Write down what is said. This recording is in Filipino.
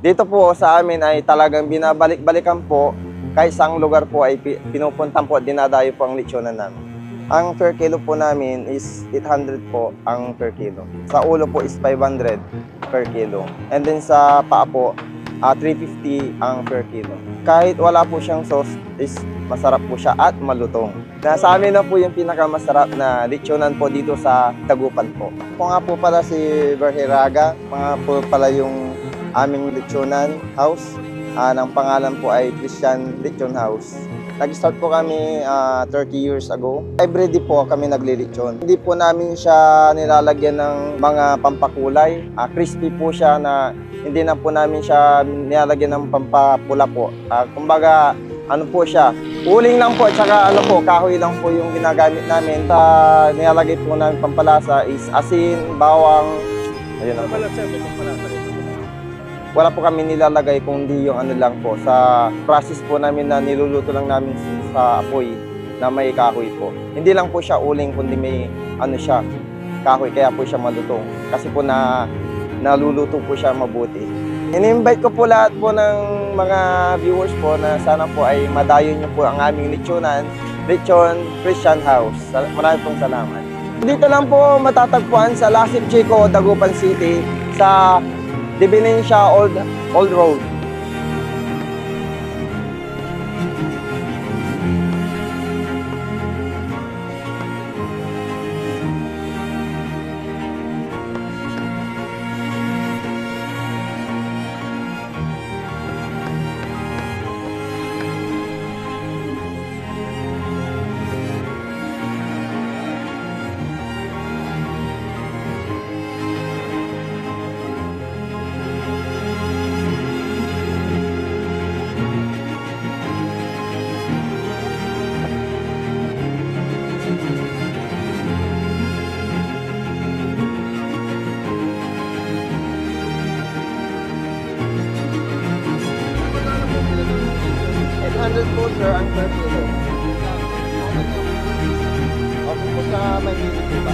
Dito po sa amin ay talagang binabalik-balikan po. Kahit isang lugar po ay pinupuntan po, dinadayo po ang lechonan namin. Ang per kilo po namin is 800 po ang per kilo. Sa ulo po is 500 per kilo. And then sa paa po, 350 ang per kilo. Kahit wala po siyang sauce, is masarap po siya at malutong. Nasa amin na po yung pinakamasarap na lechonan po dito sa Dagupan po. Ako nga po pala si Berhiraga, mga po pala yung aming lechonan house. Ang pangalan po ay Christian Lechon House. Nag-start po kami 30 years ago. Everyday po kami naglilechon. Hindi po namin siya nilalagyan ng mga pampakulay. Crispy po siya na hindi na po namin siya nilalagyan ng pampapula po. Kumbaga, ano po siya, uling lang po at saka kahoy lang po yung ginagamit namin. Nilalagay po namin pampalasa is asin, bawang, ayun lang po. Wala po kami nilalagay kundi yung ano lang po sa process po namin na niluluto lang namin sa apoy na may kahoy po. Hindi lang po siya uling kundi may ano siya, kahoy kaya po siya malutong. Kasi po naluluto po siya mabuti. Ini-invite ko po lahat po ng mga viewers po na sana po ay madayo niyo po ang aming lechonan, Lechon Christian House. Maraming pong salamat. Dito lang po matatagpuan sa Lasip Chico, Dagupan City sa Divinencia Old Road. Po sir, ang per kilo. Okay po sa Manila po ba?